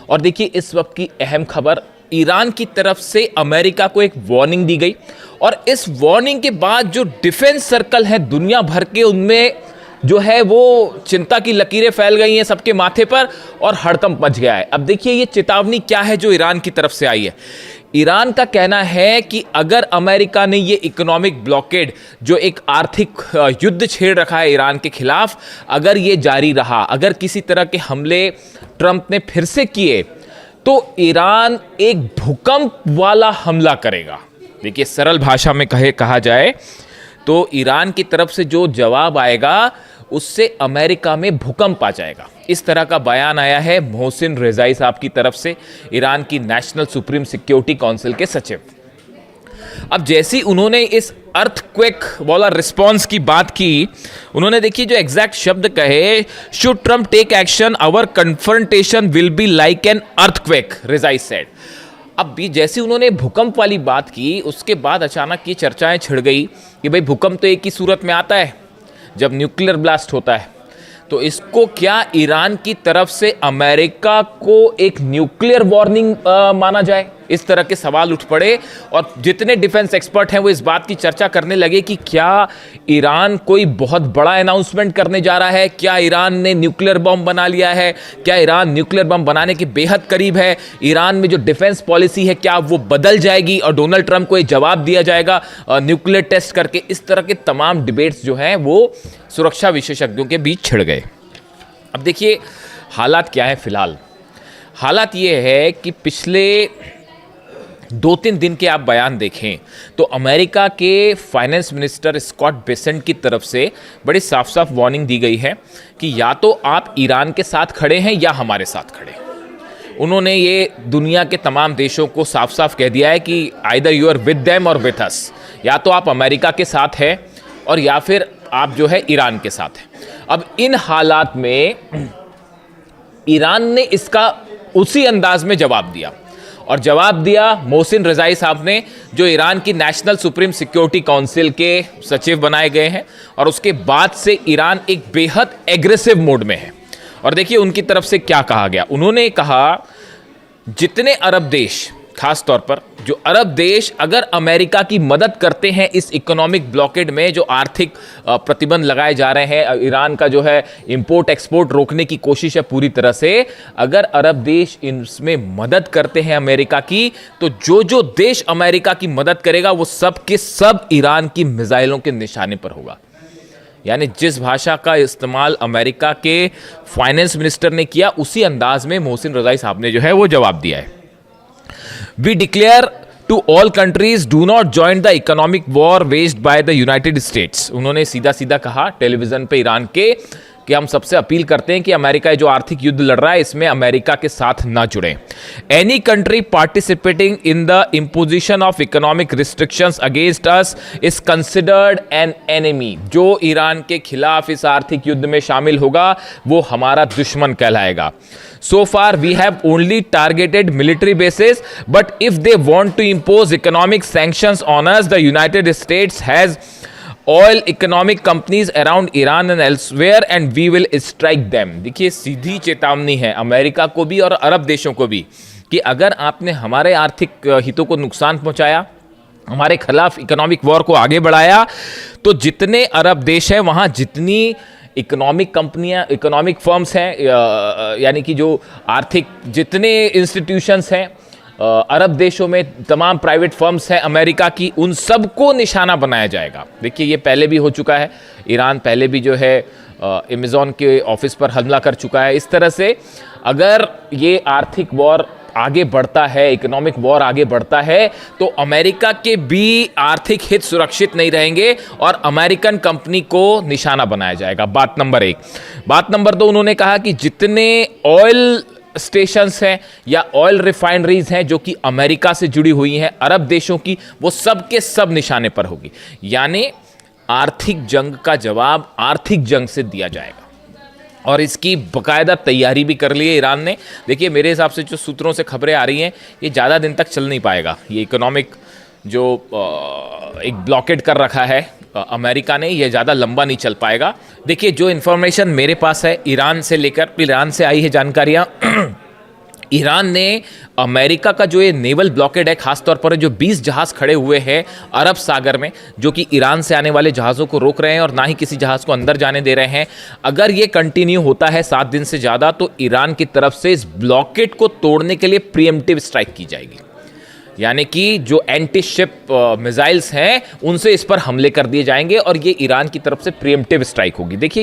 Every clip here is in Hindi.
और देखिए इस वक्त की अहम खबर, ईरान की तरफ से अमेरिका को एक वार्निंग दी गई और इस वार्निंग के बाद जो डिफेंस सर्कल है दुनिया भर के, उनमें जो है वो चिंता की लकीरें फैल गई हैं सबके माथे पर और हड़कंप मच गया है। अब देखिए ये चेतावनी क्या है जो ईरान की तरफ से आई है। ईरान का कहना है कि अगर अमेरिका ने ये इकोनॉमिक ब्लॉकेड, जो एक आर्थिक युद्ध छेड़ रखा है ईरान के खिलाफ, अगर ये जारी रहा, अगर किसी तरह के हमले ट्रंप ने फिर से किए, तो ईरान एक भूकंप वाला हमला करेगा। देखिए सरल भाषा में कहा जाए तो ईरान की तरफ से जो जवाब आएगा उससे अमेरिका में भूकंप आ जाएगा। इस तरह का बयान आया है मोहसिन रेजाई साहब की तरफ से, ईरान की नेशनल सुप्रीम सिक्योरिटी काउंसिल के सचिव। अब जैसी उन्होंने इस अर्थक्वेक वाला रिस्पॉन्स की बात की, उन्होंने देखिए जो एग्जैक्ट शब्द कहे, should Trump take action our confrontation will be like an earthquake, Rezaei said. अब भी जैसे उन्होंने भूकंप वाली बात की, उसके बाद अचानक ये चर्चाएं छिड़ गई कि भाई भूकंप तो एक ही सूरत में आता है, जब न्यूक्लियर ब्लास्ट होता है। तो इसको क्या ईरान की तरफ से अमेरिका को एक न्यूक्लियर वार्निंग माना जाए? इस तरह के सवाल उठ पड़े और जितने डिफेंस एक्सपर्ट हैं वो इस बात की चर्चा करने लगे कि क्या ईरान कोई बहुत बड़ा अनाउंसमेंट करने जा रहा है, क्या ईरान ने न्यूक्लियर बम बना लिया है, क्या ईरान न्यूक्लियर बम बनाने के बेहद करीब है, ईरान में जो डिफेंस पॉलिसी है क्या वो बदल जाएगी और डोनाल्ड ट्रंप को ये जवाब दिया जाएगा न्यूक्लियर टेस्ट करके। इस तरह के तमाम डिबेट्स जो हैं वो सुरक्षा विशेषज्ञों के बीच छिड़ गए। अब देखिए हालात क्या है फिलहाल। हालात ये है कि पिछले 2-3 दिन के आप बयान देखें तो अमेरिका के फाइनेंस मिनिस्टर स्कॉट बेसेंट की तरफ से बड़ी साफ साफ वार्निंग दी गई है कि या तो आप ईरान के साथ खड़े हैं या हमारे साथ खड़े हैं। उन्होंने ये दुनिया के तमाम देशों को साफ साफ कह दिया है कि either you are with them और विद अस, या तो आप अमेरिका के साथ हैं और या फिर आप जो है ईरान के साथ हैं। अब इन हालात में ईरान ने इसका उसी अंदाज में जवाब दिया और जवाब दिया मोहसिन रेजाई साहब ने, जो ईरान की नेशनल सुप्रीम सिक्योरिटी काउंसिल के सचिव बनाए गए हैं। और उसके बाद से ईरान एक बेहद एग्रेसिव मोड में है। और देखिए उनकी तरफ से क्या कहा गया। उन्होंने कहा जितने अरब देश, खास तौर पर जो अरब देश अगर अमेरिका की मदद करते हैं इस इकोनॉमिक ब्लॉकेड में, जो आर्थिक प्रतिबंध लगाए जा रहे हैं, ईरान का जो है इंपोर्ट एक्सपोर्ट रोकने की कोशिश है पूरी तरह से, अगर अरब देश इसमें मदद करते हैं अमेरिका की, तो जो जो देश अमेरिका की मदद करेगा वो सब के सब ईरान की मिसाइलों के निशाने पर होगा। यानी जिस भाषा का इस्तेमाल अमेरिका के फाइनेंस मिनिस्टर ने किया, उसी अंदाज में मोहसिन रेजाई साहब ने जो है वो जवाब दिया है। We declare to all countries do not join the economic war waged by the United States। उन्होंने सीधा सीधा कहा टेलीविजन पे ईरान के कि हम सबसे अपील करते हैं कि अमेरिका जो आर्थिक युद्ध लड़ रहा है इसमें अमेरिका के साथ ना जुड़ें। Any country participating in the imposition of economic restrictions against us is considered an enemy. जो ईरान के खिलाफ इस आर्थिक युद्ध में शामिल होगा वो हमारा दुश्मन कहलाएगा। So far we have only targeted military bases, but if they want to impose economic sanctions on us, the United States has oil economic companies around Iran and elsewhere and we will strike them। देखिए सीधी चेतावनी है अमेरिका को भी और अरब देशों को भी कि अगर आपने हमारे आर्थिक हितों को नुकसान पहुंचाया, हमारे खिलाफ इकोनॉमिक वॉर को आगे बढ़ाया, तो जितने अरब देश हैं वहां जितनी इकोनॉमिक कंपनियां, इकोनॉमिक फर्म्स हैं, यानी कि जो आर्थिक जितने इंस्टीट्यूशंस हैं अरब देशों में, तमाम प्राइवेट फर्म्स हैं अमेरिका की, उन सबको निशाना बनाया जाएगा। देखिए ये पहले भी हो चुका है। ईरान पहले भी जो है अमेज़न के ऑफिस पर हमला कर चुका है। इस तरह से अगर ये आर्थिक वॉर आगे बढ़ता है, इकोनॉमिक वॉर आगे बढ़ता है, तो अमेरिका के भी आर्थिक हित सुरक्षित नहीं रहेंगे और अमेरिकन कंपनी को निशाना बनाया जाएगा। बात नंबर 1। बात नंबर 2, उन्होंने कहा कि जितने ऑयल स्टेशंस हैं या ऑयल रिफाइनरीज हैं जो कि अमेरिका से जुड़ी हुई हैं अरब देशों की, वो सब के सब निशाने पर होगी। यानी आर्थिक जंग का जवाब आर्थिक जंग से दिया जाएगा और इसकी बाकायदा तैयारी भी कर ली है ईरान ने। देखिए मेरे हिसाब से जो सूत्रों से खबरें आ रही हैं, ये ज़्यादा दिन तक चल नहीं पाएगा। ये इकोनॉमिक जो एक ब्लॉकेड कर रखा है अमेरिका ने, ये ज़्यादा लंबा नहीं चल पाएगा। देखिए जो इन्फॉर्मेशन मेरे पास है ईरान से लेकर, ईरान से आई है जानकारियाँ ईरान ने अमेरिका का जो ये नेवल ब्लॉकेड है, खासतौर पर जो 20 जहाज़ खड़े हुए हैं अरब सागर में, जो कि ईरान से आने वाले जहाज़ों को रोक रहे हैं और ना ही किसी जहाज़ को अंदर जाने दे रहे हैं, अगर ये कंटिन्यू होता है 7 दिन से ज़्यादा तो ईरान की तरफ से इस ब्लॉकेड को तोड़ने के लिए प्रीएम्प्टिव स्ट्राइक की जाएगी। यानी कि जो एंटी शिप मिसाइल्स हैं उनसे इस पर हमले कर दिए जाएंगे और ये ईरान की तरफ से प्रीएम्प्टिव स्ट्राइक होगी। देखिए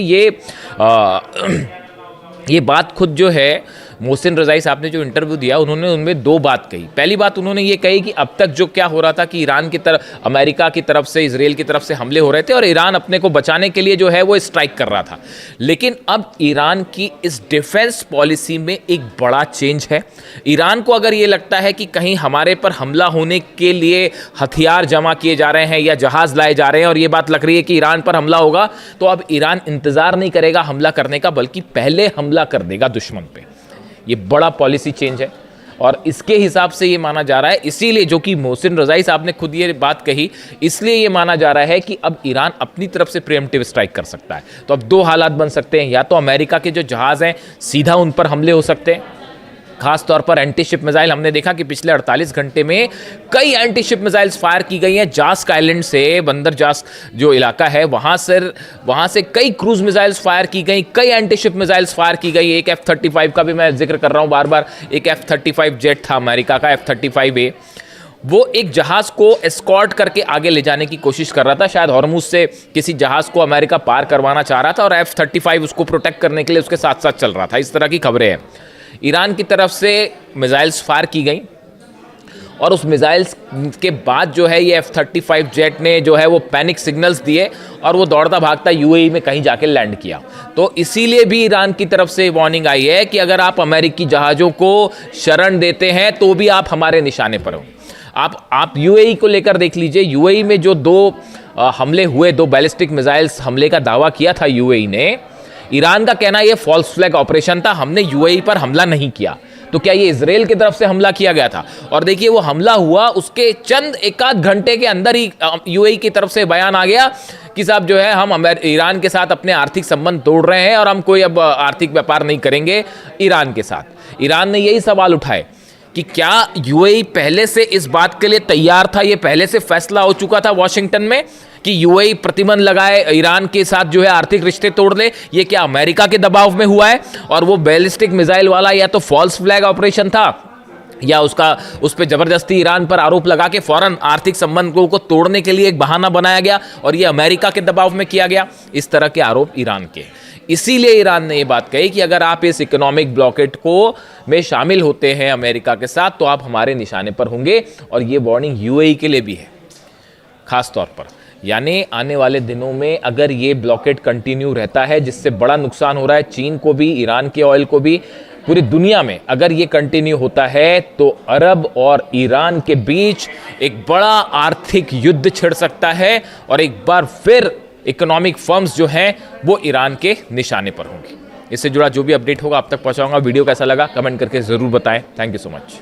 ये बात खुद जो है मोहसिन रज़ाई साहब ने जो इंटरव्यू दिया उन्होंने उनमें 2 बात कही। पहली बात उन्होंने ये कही कि अब तक जो क्या हो रहा था कि ईरान की तरफ, अमेरिका की तरफ से, इजराइल की तरफ से हमले हो रहे थे और ईरान अपने को बचाने के लिए जो है वो स्ट्राइक कर रहा था। लेकिन अब ईरान की इस डिफेंस पॉलिसी में एक बड़ा चेंज है। ईरान को अगर ये लगता है कि कहीं हमारे पर हमला होने के लिए हथियार जमा किए जा रहे हैं या जहाज़ लाए जा रहे हैं और ये बात लग रही है कि ईरान पर हमला होगा, तो अब ईरान इंतज़ार नहीं करेगा हमला करने का, बल्कि पहले हमला कर देगा दुश्मन पे। ये बड़ा पॉलिसी चेंज है और इसके हिसाब से ये माना जा रहा है, इसीलिए जो कि मोहसिन रज़ाई साहब ने खुद ये बात कही, इसलिए ये माना जा रहा है कि अब ईरान अपनी तरफ से प्रीएम्प्टिव स्ट्राइक कर सकता है। तो अब 2 हालात बन सकते हैं, या तो अमेरिका के जो जहाज़ हैं सीधा उन पर हमले हो सकते हैं, खास तौर पर एंटी शिप मिसाइल। हमने देखा कि पिछले 48 घंटे में कई एंटी शिप मिसाइल्स फायर की गई हैं। जास्क आइलैंड से, बंदर जास्क जो इलाका है वहां से कई क्रूज मिसाइल्स फायर की गई, कई एंटी शिप मिसाइल्स फायर की गई। एक F-35 का भी मैं जिक्र कर रहा हूं बार बार, एक F-35 जेट था अमेरिका का, F-35A, वो एक जहाज को एस्कॉर्ट करके आगे ले जाने की कोशिश कर रहा था। शायद हॉर्मुज से किसी जहाज को अमेरिका पार करवाना चाह रहा था और F-35 उसको प्रोटेक्ट करने के लिए उसके साथ साथ चल रहा था। इस तरह की खबरें हैं। ईरान की तरफ से मिसाइल्स फायर की गई और उस मिसाइल्स के बाद जो है ये F-35 जेट ने जो है वो पैनिक सिग्नल्स दिए और वो दौड़ता भागता यूएई में कहीं जाके लैंड किया। तो इसीलिए भी ईरान की तरफ से वार्निंग आई है कि अगर आप अमेरिकी जहाज़ों को शरण देते हैं तो भी आप हमारे निशाने पर हो। आप यूएई को लेकर देख लीजिए। यूएई में जो 2 हमले हुए, 2 बैलिस्टिक मिसाइल्स हमले का दावा किया था यूएई ने, ईरान का कहना यह फॉल्स फ्लैग ऑपरेशन था, हमने यूएई पर हमला नहीं किया। तो क्या ये इजराइल की तरफ से हमला किया गया था? और देखिए वो हमला हुआ, उसके चंद एकाध घंटे के अंदर ही यूएई की तरफ से बयान आ गया कि साहब जो है हम ईरान के साथ अपने आर्थिक संबंध तोड़ रहे हैं और हम कोई अब आर्थिक व्यापार नहीं करेंगे ईरान के साथ। ईरान ने यही सवाल उठाए कि क्या यूएई पहले से इस बात के लिए तैयार था, ये पहले से फैसला हो चुका था वॉशिंगटन में कि यूएई प्रतिबंध लगाए, ईरान के साथ जो है आर्थिक रिश्ते तोड़ ले? ये क्या अमेरिका के दबाव में हुआ है? और वो बैलिस्टिक मिसाइल वाला या तो फॉल्स फ्लैग ऑपरेशन था या उस पर जबरदस्ती ईरान पर आरोप लगा के फौरन आर्थिक संबंधों को तोड़ने के लिए एक बहाना बनाया गया और ये अमेरिका के दबाव में किया गया। इस तरह के आरोप ईरान के। इसीलिए ईरान ने ये बात कही कि अगर आप इस इकोनॉमिक ब्लॉकेट को में शामिल होते हैं अमेरिका के साथ तो आप हमारे निशाने पर होंगे। और ये वार्निंग यूएई के लिए भी है खास तौर पर। यानी आने वाले दिनों में अगर ये ब्लॉकेट कंटिन्यू रहता है, जिससे बड़ा नुकसान हो रहा है चीन को भी, ईरान के ऑयल को भी, पूरी दुनिया में अगर ये कंटिन्यू होता है तो अरब और ईरान के बीच एक बड़ा आर्थिक युद्ध छिड़ सकता है और एक बार फिर इकोनॉमिक फर्म्स जो हैं वो ईरान के निशाने पर होंगे। इससे जुड़ा जो भी अपडेट होगा आप तक पहुंचाऊंगा। वीडियो कैसा लगा कमेंट करके ज़रूर बताएं। Thank you so much.